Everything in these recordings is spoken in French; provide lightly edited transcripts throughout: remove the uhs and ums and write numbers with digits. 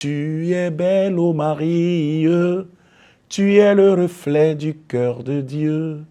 Tu es belle, ô Marie, tu es le reflet du cœur de Dieu.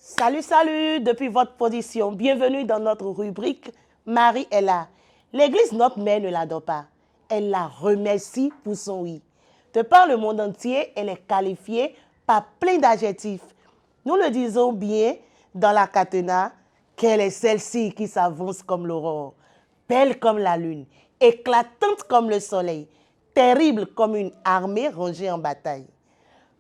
Salut, salut, depuis votre position, bienvenue dans notre rubrique Marie est là. L'Église, notre mère, ne l'adore pas. Elle la remercie pour son oui. De par le monde entier, elle est qualifiée par plein d'adjectifs. Nous le disons bien dans la Catena, qu'elle est celle-ci qui s'avance comme l'aurore, belle comme la lune, éclatante comme le soleil, terrible comme une armée rangée en bataille.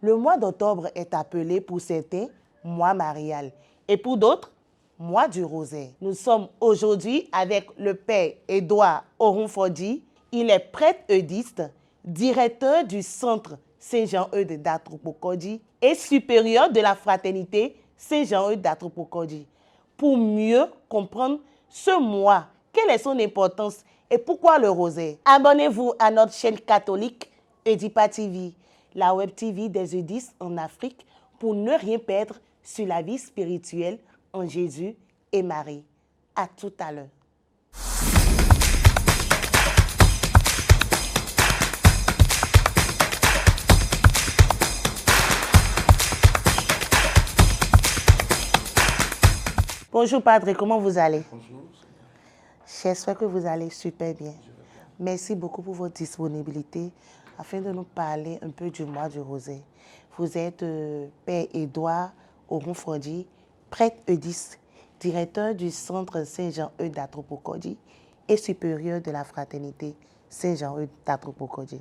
Le mois d'octobre est appelé pour certains mois marial et pour d'autres, mois du rosaire. Nous sommes aujourd'hui avec le père Édouard Orunfodi. Il est prêtre eudiste, directeur du centre Saint-Jean-Eudes d'Atropocodi et supérieur de la fraternité Saint-Jean-Eudes d'Atropocodi. Pour mieux comprendre ce mois, quelle est son importance et pourquoi le rosaire? Abonnez-vous à notre chaîne catholique Eudipa TV, la web TV des eudistes en Afrique, pour ne rien perdre sur la vie spirituelle en Jésus et Marie. À tout à l'heure. Bonjour Padre, comment vous allez? Bonjour. J'espère que vous allez super bien. Merci beaucoup pour votre disponibilité afin de nous parler un peu du mois du rosaire. Vous êtes Père Édouard Orunfodi, prêtre eudiste, directeur du centre Saint-Jean-Eudes d'Atropocodi et supérieur de la fraternité Saint-Jean-Eudes d'Atropocodi.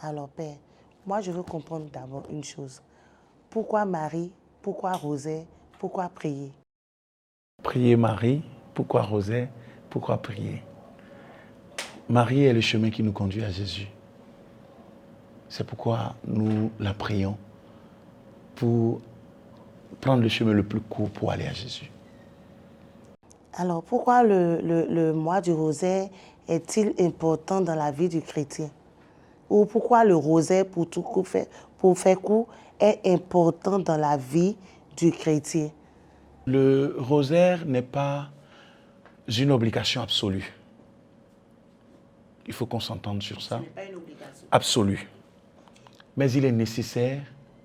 Alors Père, moi je veux comprendre d'abord une chose. Pourquoi Marie? Pourquoi rosaire? Pourquoi prier? Prier Marie, pourquoi rosaire? Pourquoi prier? Marie est le chemin qui nous conduit à Jésus. C'est pourquoi nous la prions pour prendre le chemin le plus court pour aller à Jésus. Alors, pourquoi le mois du rosaire est-il important dans la vie du chrétien? Ou pourquoi le rosaire, pour faire court, est important dans la vie du chrétien? Le rosaire n'est pas une obligation absolue. Il faut qu'on s'entende sur ça. Ce n'est pas une obligation. Absolue. Mais il est nécessaire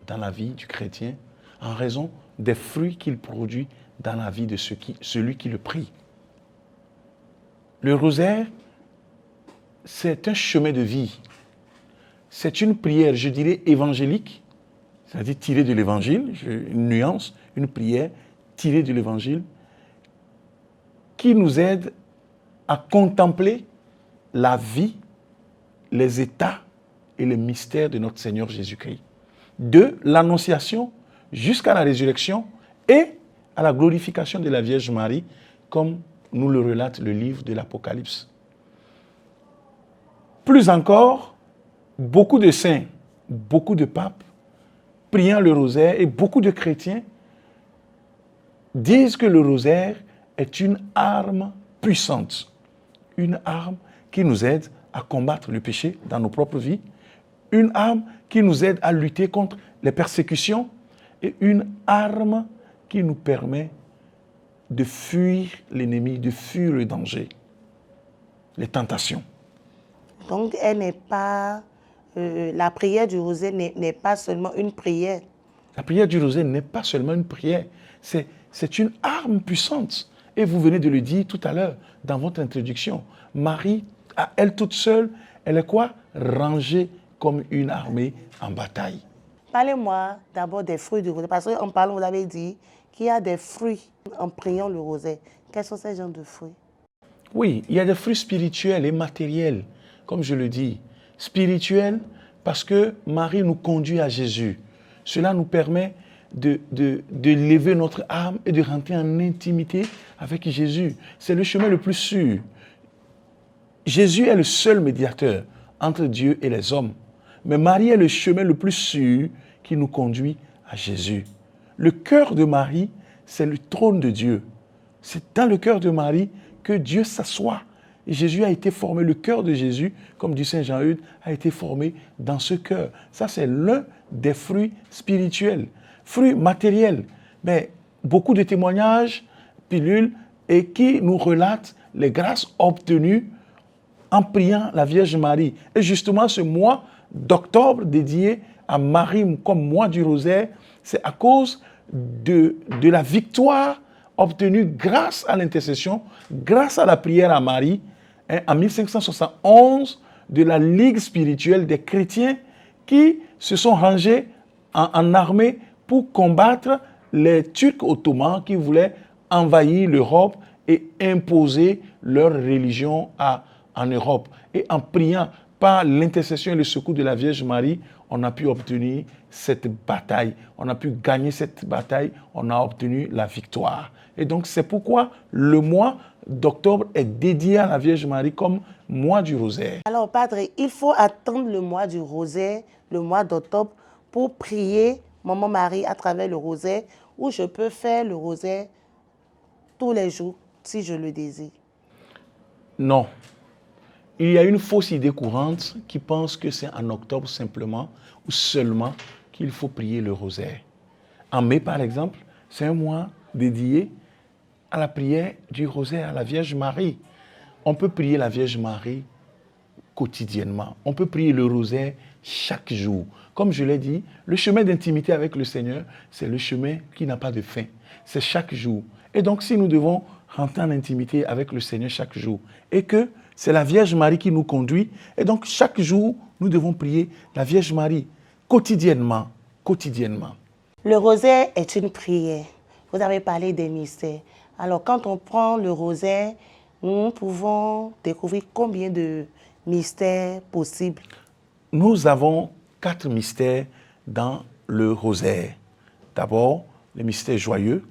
dans la vie du chrétien en raison des fruits qu'il produit dans la vie de celui qui le prie. Le rosaire, c'est un chemin de vie. C'est une prière, je dirais, évangélique, c'est-à-dire tirée de l'évangile, une nuance, une prière tirée de l'évangile, qui nous aide à contempler la vie, les états et les mystères de notre Seigneur Jésus-Christ. De l'Annonciation jusqu'à la résurrection et à la glorification de la Vierge Marie, comme nous le relate le livre de l'Apocalypse. Plus encore, beaucoup de saints, beaucoup de papes, priant le rosaire, et beaucoup de chrétiens disent que le rosaire est une arme puissante, une arme qui nous aide à combattre le péché dans nos propres vies, une arme qui nous aide à lutter contre les persécutions et une arme qui nous permet de fuir l'ennemi, de fuir le danger, les tentations. Donc, elle n'est pas, la prière du rosaire n'est pas seulement une prière. La prière du rosaire n'est pas seulement une prière, c'est une arme puissante. Et vous venez de le dire tout à l'heure dans votre introduction. Marie, à elle toute seule, elle est quoi? Rangée comme une armée en bataille. Parlez-moi d'abord des fruits du rosaire. Parce qu'en parlant, vous avez dit qu'il y a des fruits en priant le rosaire. Quels sont ces genres de fruits? Oui, il y a des fruits spirituels et matériels comme je le dis. Spirituel, parce que Marie nous conduit à Jésus. Cela nous permet de lever notre âme et de rentrer en intimité avec Jésus. C'est le chemin le plus sûr. Jésus est le seul médiateur entre Dieu et les hommes. Mais Marie est le chemin le plus sûr qui nous conduit à Jésus. Le cœur de Marie, c'est le trône de Dieu. C'est dans le cœur de Marie que Dieu s'assoit. Et Jésus a été formé, le cœur de Jésus, comme dit Saint Jean-Eudes, a été formé dans ce cœur. Ça, c'est l'un des fruits spirituels. Fruits matériels. Mais beaucoup de témoignages, pilules, et qui nous relatent les grâces obtenues en priant la Vierge Marie. Et justement, ce mois d'octobre dédié à Marie comme mois du rosaire, c'est à cause de la victoire obtenue grâce à l'intercession, grâce à la prière à Marie, en 1571, de la Ligue spirituelle des chrétiens qui se sont rangés en armée pour combattre les Turcs ottomans qui voulaient envahir l'Europe et imposer leur religion en Europe. Et en priant par l'intercession et le secours de la Vierge Marie, on a pu obtenir cette bataille. On a pu gagner cette bataille. On a obtenu la victoire. Et donc, c'est pourquoi le mois d'octobre est dédié à la Vierge Marie comme mois du rosaire. Alors, Padre, il faut attendre le mois du rosaire, le mois d'octobre, pour prier Maman Marie à travers le rosaire, ou je peux faire le rosaire tous les jours, si je le désire. Non. Il y a une fausse idée courante qui pense que c'est en octobre simplement ou seulement qu'il faut prier le rosaire. En mai, par exemple, c'est un mois dédié à la prière du rosaire à la Vierge Marie. On peut prier la Vierge Marie quotidiennement. On peut prier le rosaire chaque jour. Comme je l'ai dit, le chemin d'intimité avec le Seigneur, c'est le chemin qui n'a pas de fin. C'est chaque jour. Et donc, si nous devons rentrer en intimité avec le Seigneur chaque jour, et que c'est la Vierge Marie qui nous conduit, et donc chaque jour, nous devons prier la Vierge Marie quotidiennement, quotidiennement. Le rosaire est une prière. Vous avez parlé des mystères. Alors, quand on prend le rosaire, nous pouvons découvrir combien de mystères possibles. Nous avons 4 mystères dans le rosaire. D'abord, les mystères joyeux,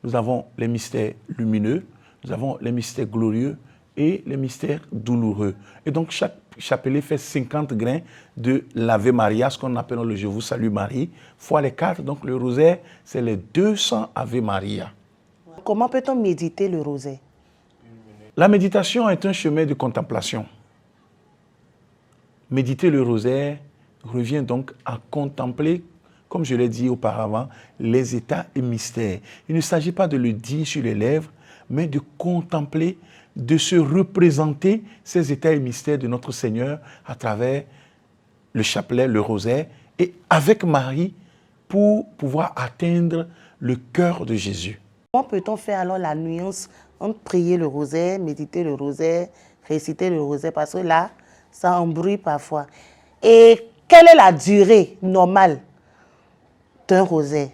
nous avons les mystères lumineux, nous avons les mystères glorieux et les mystères douloureux. Et donc, chaque chapelet fait 50 grains de l'Ave Maria, ce qu'on appelle le Je vous salue Marie, fois les 4. Donc, le rosaire, c'est les 200 Ave Maria. Comment peut-on méditer le rosaire? La méditation est un chemin de contemplation. Méditer le rosaire revient donc à contempler, comme je l'ai dit auparavant, les états et mystères. Il ne s'agit pas de le dire sur les lèvres, mais de contempler, de se représenter ces états et mystères de notre Seigneur à travers le chapelet, le rosaire, et avec Marie pour pouvoir atteindre le cœur de Jésus. Comment peut-on faire alors la nuance entre prier le rosaire, méditer le rosaire, réciter le rosaire, parce que là, ça embrouille parfois. Et quelle est la durée normale d'un rosaire?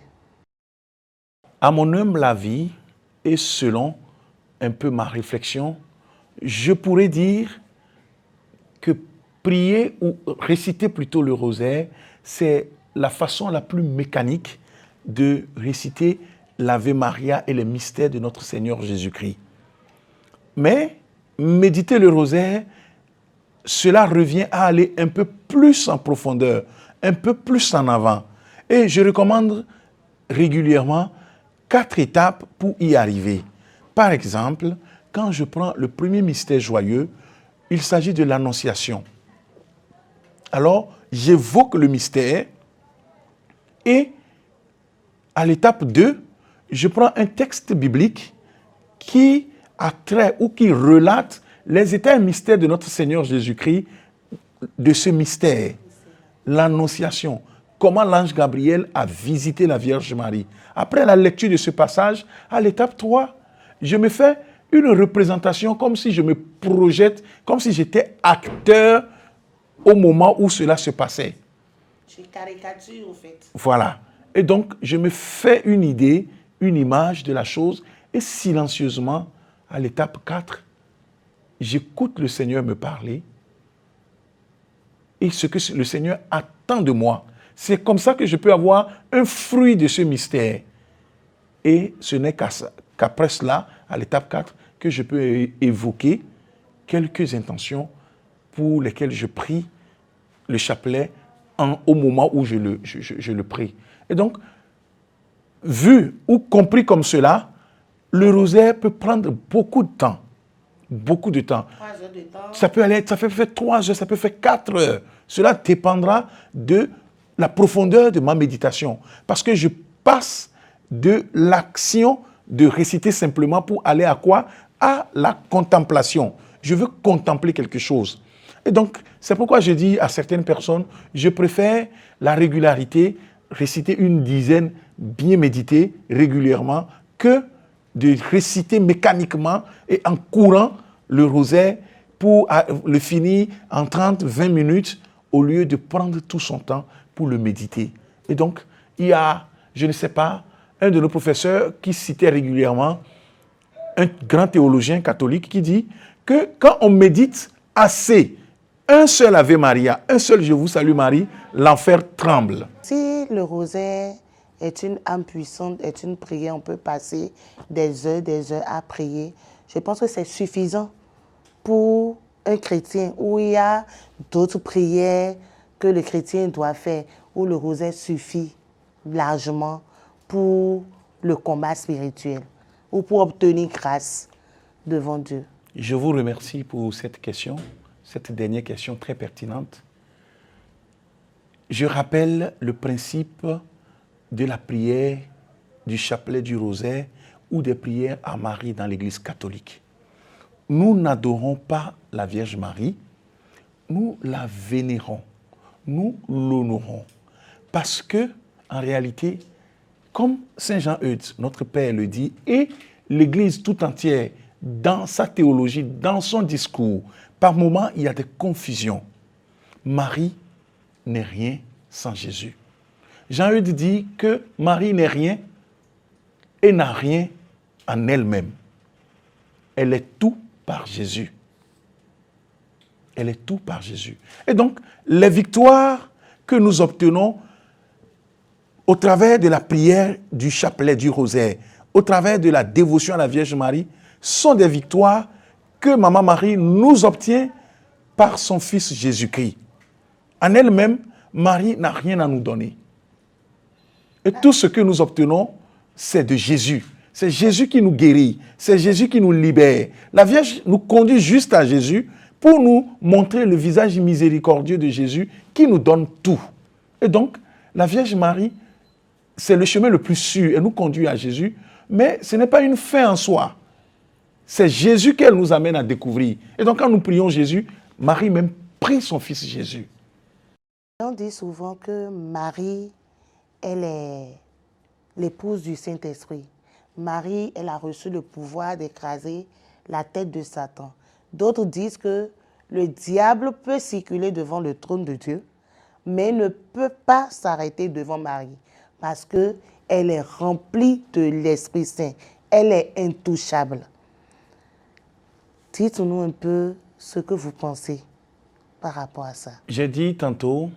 À mon humble avis, et selon un peu ma réflexion, je pourrais dire que prier ou réciter plutôt le rosaire, c'est la façon la plus mécanique de réciter l'Ave Maria et les mystères de notre Seigneur Jésus-Christ. Mais méditer le rosaire, cela revient à aller un peu plus en profondeur, un peu plus en avant. Et je recommande régulièrement 4 étapes pour y arriver. Par exemple, quand je prends le premier mystère joyeux, il s'agit de l'Annonciation. Alors, j'évoque le mystère et à l'étape 2, je prends un texte biblique qui a trait ou qui relate les états et mystères de notre Seigneur Jésus-Christ, de ce mystère, l'Annonciation. Comment l'ange Gabriel a visité la Vierge Marie. Après la lecture de ce passage, à l'étape 3, je me fais une représentation comme si je me projette, comme si j'étais acteur au moment où cela se passait. Tu caricatures, en fait. Voilà. Et donc, je me fais une idée, une image de la chose, et silencieusement, à l'étape 4, j'écoute le Seigneur me parler, et ce que le Seigneur attend de moi. C'est comme ça que je peux avoir un fruit de ce mystère. Et ce n'est qu'après cela, à l'étape 4, que je peux évoquer quelques intentions pour lesquelles je prie le chapelet au moment où je le prie. Et donc, vu ou compris comme cela, le rosaire peut prendre beaucoup de temps. Beaucoup de temps. 3 heures de temps. Ça peut faire 3 heures, ça peut faire 4 heures. Cela dépendra de la profondeur de ma méditation. Parce que je passe de l'action de réciter simplement pour aller à quoi? À la contemplation. Je veux contempler quelque chose. Et donc, c'est pourquoi je dis à certaines personnes, je préfère la régularité, réciter une dizaine bien méditée régulièrement, que de réciter mécaniquement et en courant le rosaire pour le finir en 30, 20 minutes au lieu de prendre tout son temps pour le méditer. Et donc, il y a, je ne sais pas, un de nos professeurs qui citait régulièrement un grand théologien catholique qui dit que quand on médite assez, un seul Ave Maria, un seul Je vous salue Marie, l'enfer tremble. Si le rosaire est une âme puissante, est une prière, on peut passer des heures à prier. Je pense que c'est suffisant pour un chrétien où il y a d'autres prières que le chrétien doit faire, où le rosaire suffit largement pour le combat spirituel ou pour obtenir grâce devant Dieu. Je vous remercie pour cette question, cette dernière question très pertinente. Je rappelle le principe de la prière du chapelet du rosaire ou des prières à Marie dans l'Église catholique. Nous n'adorons pas la Vierge Marie, nous la vénérons, nous l'honorons. Parce que, en réalité, comme Saint Jean-Eudes, notre Père le dit, et l'Église tout entière, dans sa théologie, dans son discours, par moments, il y a des confusions. Marie n'est rien sans Jésus. Jean-Eudes dit que Marie n'est rien et n'a rien en elle-même. Elle est tout par Jésus. Elle est tout par Jésus. Et donc, les victoires que nous obtenons au travers de la prière du chapelet du rosaire, au travers de la dévotion à la Vierge Marie, sont des victoires que Maman Marie nous obtient par son Fils Jésus-Christ. En elle-même, Marie n'a rien à nous donner. Et tout ce que nous obtenons, c'est de Jésus. C'est Jésus qui nous guérit. C'est Jésus qui nous libère. La Vierge nous conduit juste à Jésus pour nous montrer le visage miséricordieux de Jésus qui nous donne tout. Et donc, la Vierge Marie, c'est le chemin le plus sûr. Elle nous conduit à Jésus, mais ce n'est pas une fin en soi. C'est Jésus qu'elle nous amène à découvrir. Et donc, quand nous prions Jésus, Marie même prie son Fils Jésus. On dit souvent que Marie, elle est l'épouse du Saint-Esprit. Marie, elle a reçu le pouvoir d'écraser la tête de Satan. D'autres disent que le diable peut circuler devant le trône de Dieu, mais ne peut pas s'arrêter devant Marie, parce qu'elle est remplie de l'Esprit Saint. Elle est intouchable. Dites-nous un peu ce que vous pensez par rapport à ça. J'ai dit tantôt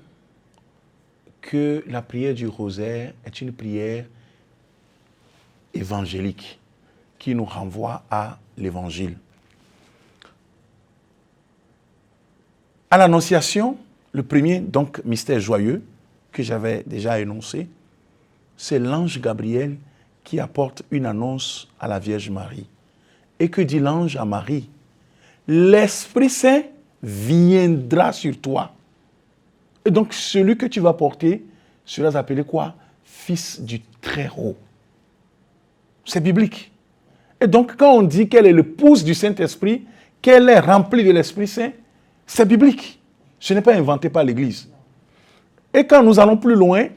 que la prière du rosaire est une prière évangélique qui nous renvoie à l'évangile. À l'Annonciation, le premier donc mystère joyeux que j'avais déjà énoncé, c'est l'ange Gabriel qui apporte une annonce à la Vierge Marie. Et que dit l'ange à Marie? L'Esprit Saint viendra sur toi. Et donc, celui que tu vas porter, cela s'appelait quoi? Fils du Très-Haut. C'est biblique. Et donc, quand on dit qu'elle est l'épouse du Saint-Esprit, qu'elle est remplie de l'Esprit Saint, c'est biblique. Ce n'est pas inventé par l'Église. Et quand nous allons plus loin,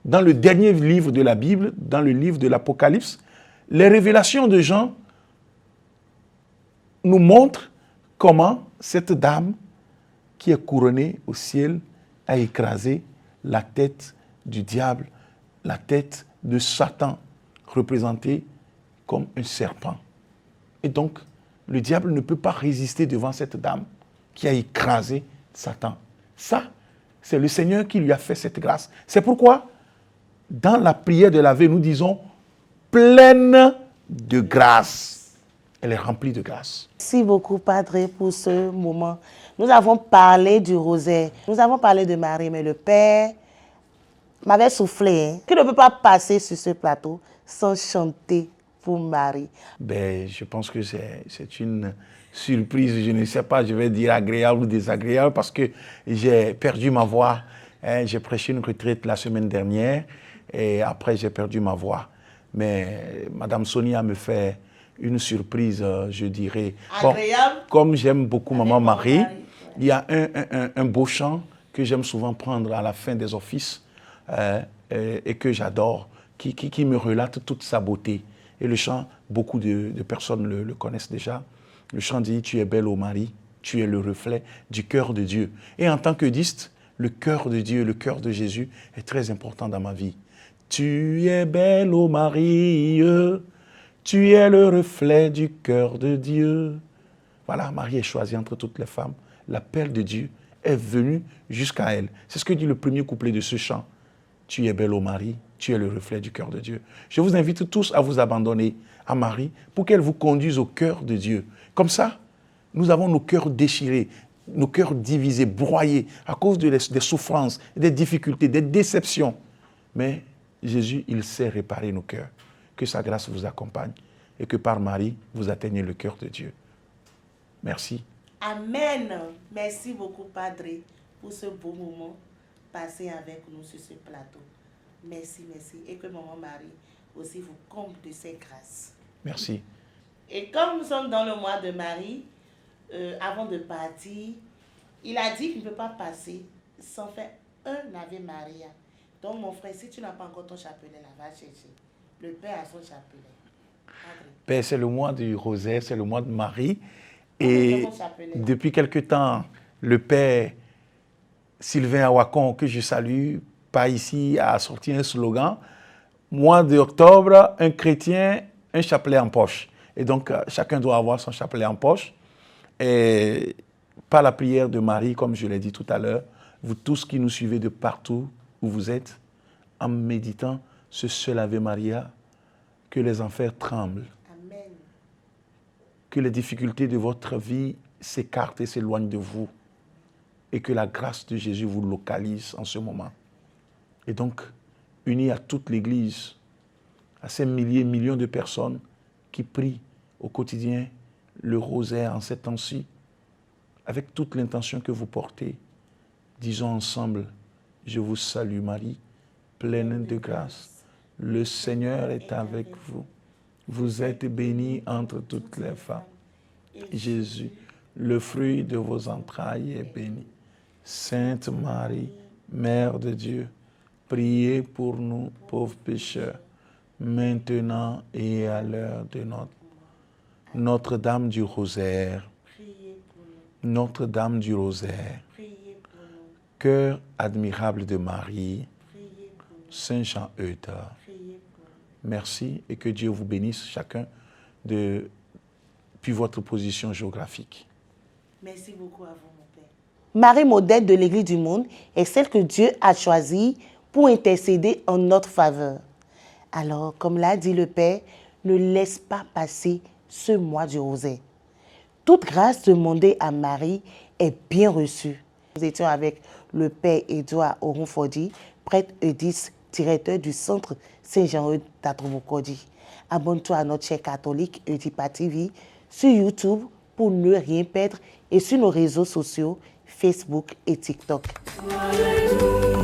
dans le dernier livre de la Bible, dans le livre de l'Apocalypse, les révélations de Jean nous montrent comment cette dame qui est couronnée au ciel a écrasé la tête du diable, la tête de Satan, représenté comme un serpent. Et donc, le diable ne peut pas résister devant cette dame qui a écrasé Satan. Ça, C'est le Seigneur qui lui a fait cette grâce. C'est pourquoi, dans la prière de la veille, nous disons pleine de grâce. Elle est remplie de grâce. Merci beaucoup, Padre, pour ce moment. Nous avons parlé du rosaire. Nous avons parlé de Marie, mais le Père m'avait soufflé qu'il ne peut pas passer sur ce plateau sans chanter pour Marie. Ben, je pense que c'est une surprise, je ne sais pas, je vais dire agréable ou désagréable, parce que j'ai perdu ma voix. J'ai prêché une retraite la semaine dernière et après j'ai perdu ma voix. Mais Madame Sonia me fait une surprise, je dirais. Agréable. Comme j'aime beaucoup Maman Marie, Marie. il y a un beau chant que j'aime souvent prendre à la fin des offices et que j'adore, qui me relate toute sa beauté. Et le chant, beaucoup de personnes le connaissent déjà. Le chant dit « Tu es belle, ô Marie, tu es le reflet du cœur de Dieu ». Et en tant que diste, le cœur de Dieu, le cœur de Jésus est très important dans ma vie. « Tu es belle, ô Marie, tu es le reflet du cœur de Dieu ». Voilà, Marie est choisie entre toutes les femmes. L'appel de Dieu est venu jusqu'à elle. C'est ce que dit le premier couplet de ce chant. « Tu es belle, ô Marie, tu es le reflet du cœur de Dieu ». Je vous invite tous à vous abandonner à Marie pour qu'elle vous conduise au cœur de Dieu. Comme ça, nous avons nos cœurs déchirés, nos cœurs divisés, broyés à cause des souffrances, des difficultés, des déceptions. Mais Jésus, il sait réparer nos cœurs. Que sa grâce vous accompagne et que par Marie, vous atteignez le cœur de Dieu. Merci. Amen. Merci beaucoup, Padre, pour ce beau moment passé avec nous sur ce plateau. Merci, merci. Et que Maman Marie aussi vous comble de ses grâces. Merci. Et comme nous sommes dans le mois de Marie, avant de partir, il a dit qu'il ne peut pas passer sans faire un Ave Maria. Donc, mon frère, si tu n'as pas encore ton chapelet, là, va chercher. Le Père a son chapelet. Père, c'est le mois du rosaire, c'est le mois de Marie. Et depuis quelque temps, le Père Sylvain Awakon, que je salue, par ici, a sorti un slogan. Mois d'octobre, un chrétien, un chapelet en poche. Et donc, chacun doit avoir son chapelet en poche. Et par la prière de Marie, comme je l'ai dit tout à l'heure, vous tous qui nous suivez de partout où vous êtes, en méditant ce seul Ave Maria, que les enfers tremblent. Amen. Que les difficultés de votre vie s'écartent et s'éloignent de vous. Et que la grâce de Jésus vous localise en ce moment. Et donc, unis à toute l'Église, à ces milliers, millions de personnes qui prient au quotidien le rosaire en ces temps-ci, avec toute l'intention que vous portez, disons ensemble, je vous salue Marie, pleine de grâce. Le Seigneur est avec vous. Vous êtes bénie entre toutes les femmes. Jésus, le fruit de vos entrailles, est béni. Sainte Marie, Mère de Dieu, priez pour nous, pauvres pécheurs, maintenant et à l'heure de notre mort. Notre-Dame du Rosaire, Notre-Dame du Rosaire, cœur admirable de Marie, Saint Jean Eudes, merci et que Dieu vous bénisse chacun depuis votre position géographique. Merci beaucoup à vous, mon Père. Marie, modèle de l'Église du monde, est celle que Dieu a choisie pour intercéder en notre faveur. Alors, comme l'a dit le Père, ne laisse pas passer ce mois du rosaire. Toute grâce demandée à Marie est bien reçue. Nous étions avec le Père Édouard Oronfodi, prêtre Eudis, directeur du centre Saint-Jean-Eudes d'Atrobokodi. Abonne-toi à notre chaîne catholique Eudipa TV sur YouTube pour ne rien perdre et sur nos réseaux sociaux Facebook et TikTok. Alléluia.